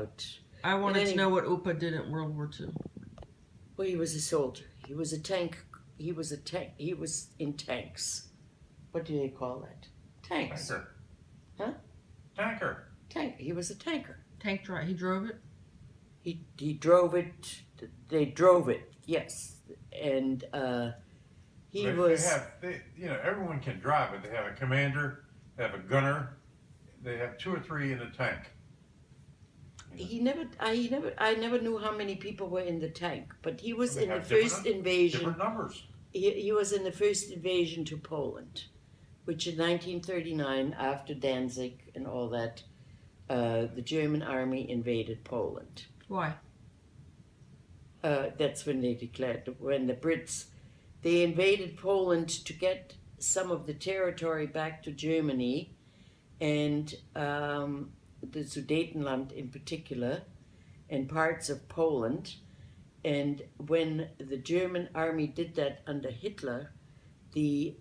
about. I wanted to know what Upa did in World War II. Well, he was a soldier. He was a tank. He was in tanks. What do they call that? Tanks. Tanker. Huh? Tanker. He was a tanker. He drove it? He drove it. They drove it, yes. And everyone can drive it. They have a commander, they have a gunner, they have 2 or 3 in the tank. I never knew how many people were in the tank, but he was They in the have first invasion. Different numbers. He was in the first invasion to Poland, which in 1939, after Danzig and all that, the German army invaded Poland. Why? That's when they declared, when the Brits, they invaded Poland to get some of the territory back to Germany, and the Sudetenland in particular, and parts of Poland. And when the German army did that under Hitler, the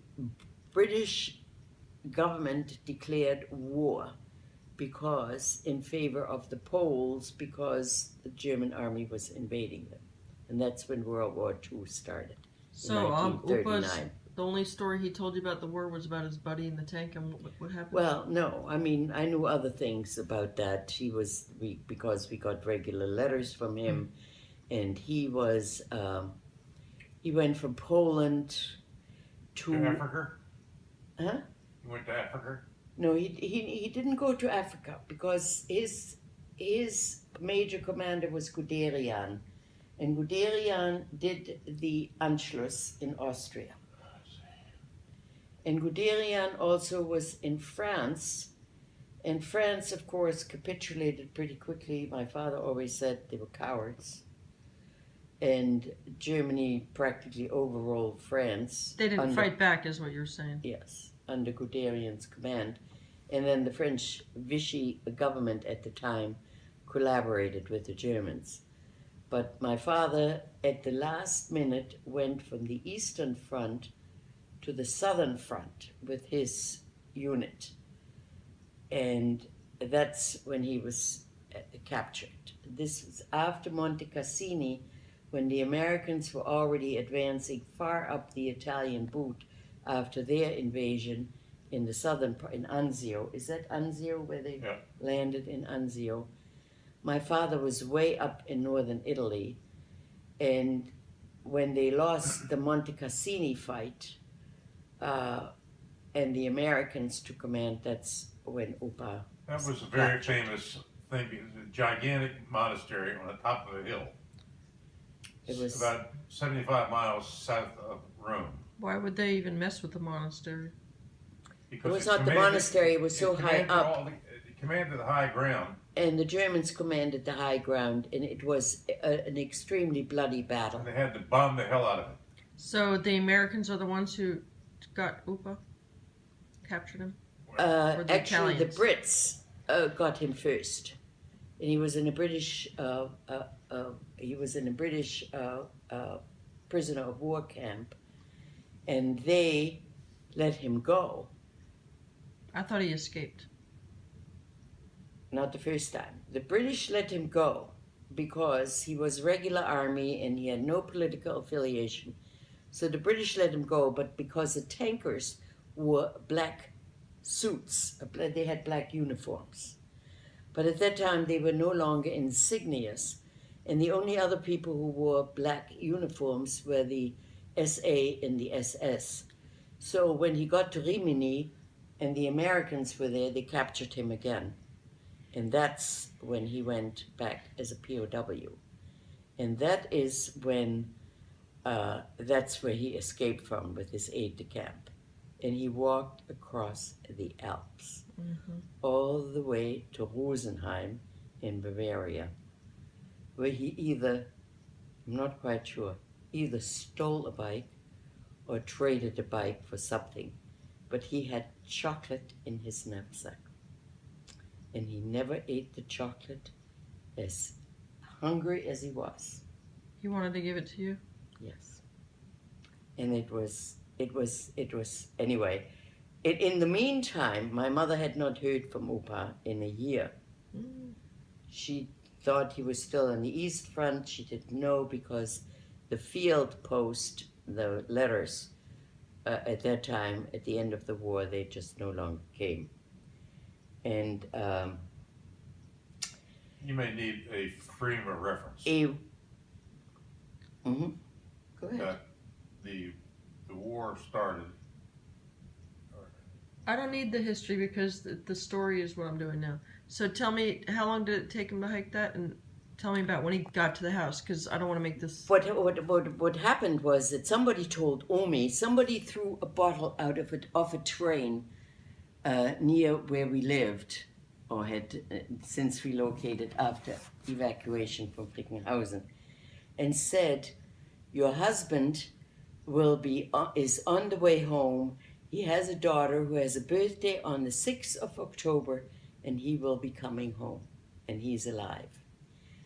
British government declared war in favor of the Poles, because the German army was invading them. And that's when World War II started, in 1939. The only story he told you about the war was about his buddy in the tank, and what happened? Well, no, I mean, I knew other things about that. Because we got regular letters from him, and he went from Poland to Africa? Huh? He went to Africa? No, he didn't go to Africa, because his major commander was Guderian, and Guderian did the Anschluss in Austria. And Guderian also was in France, and France, of course, capitulated pretty quickly. My father always said they were cowards. And Germany practically overrolled France. They didn't fight back, is what you're saying. Yes, under Guderian's command. And then the French Vichy government at the time collaborated with the Germans. But my father, at the last minute, went from the Eastern Front to the Southern Front with his unit. And that's when he was captured. This was after Monte Cassini, when the Americans were already advancing far up the Italian boot after their invasion in the southern part, in Anzio. Is that Anzio, where they landed in Anzio? My father was way up in northern Italy, and when they lost the Monte Cassini fight, and the Americans took command, that's when Upa. That was a very famous thing, because it was a gigantic monastery on the top of a hill. It was about 75 miles south of Rome. Why would they even mess with the monastery? Because it was not the monastery, it was so high up. It commanded the high ground. And the Germans commanded the high ground, and it was an extremely bloody battle. And they had to bomb the hell out of it. So the Americans are the ones who got Upa? Captured him? Actually, the Brits got him first. And he was in a British prisoner of war camp, and they let him go. I thought he escaped. Not the first time. The British let him go because he was regular army and he had no political affiliation. So the British let him go, but because the tankers wore black suits, they had black uniforms. But at that time, they were no longer insignious, and the only other people who wore black uniforms were the SA and the SS. So when he got to Rimini and the Americans were there, they captured him again. And that's when he went back as a POW. And that is when, that's where he escaped from with his aide-de-camp. And he walked across the Alps, all the way to Rosenheim in Bavaria, where he either, I'm not quite sure, either stole a bike or traded a bike for something. But he had chocolate in his knapsack. And he never ate the chocolate, as hungry as he was. He wanted to give it to you? Yes. And it was anyway. In the meantime, my mother had not heard from Upa in a year. She thought he was still on the East Front. She didn't know because the field post, the letters, at that time, at the end of the war, they just no longer came. And you may need a frame of reference. Go ahead. That the war started. I don't need the history because the story is what I'm doing now. So tell me, how long did it take him to hike that, and tell me about when he got to the house, because I don't want to make this. What happened was that somebody told Omi, somebody threw a bottle out of it off a train near where we lived, or had since relocated after evacuation from Frickenhausen, and said, "Your husband is on the way home. He has a daughter who has a birthday on the 6th of October, and he will be coming home, and he's alive."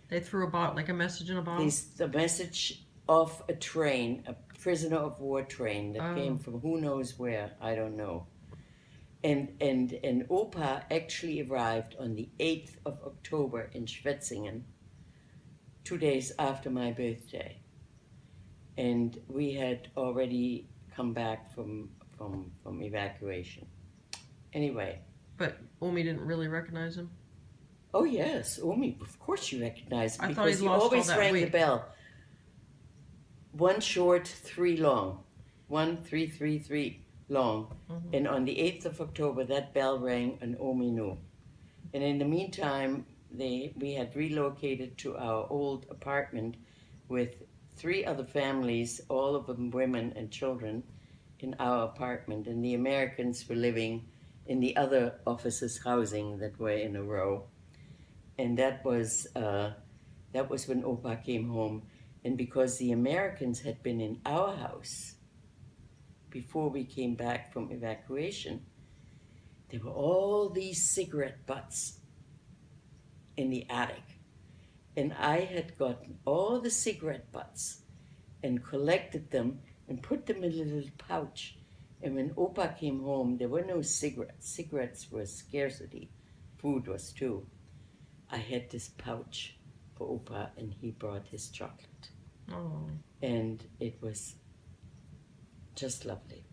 They threw a bottle, like a message in a bottle? The message off a train, a prisoner of war train that came from who knows where, I don't know. And Opa actually arrived on the 8th of October in Schwetzingen, 2 days after my birthday. And we had already come back from evacuation. Anyway. But Omi didn't really recognize him? Oh yes, Omi, of course you recognize him, I thought because he he lost always all that rang the weight. bell. 1 short, 3 long. 1, 3, 3, 3 long. Mm-hmm. And on the 8th of October, that bell rang and Omi knew. And in the meantime, we had relocated to our old apartment with 3 other families, all of them women and children, in our apartment. And the Americans were living in the other officers' housing that were in a row. And that was when Opa came home. And because the Americans had been in our house before we came back from evacuation, there were all these cigarette butts in the attic. And I had gotten all the cigarette butts and collected them and put them in a little pouch. And when Opa came home, there were no cigarettes. Cigarettes were a scarcity. Food was too. I had this pouch for Opa, and he brought his chocolate. Oh. And it was just lovely.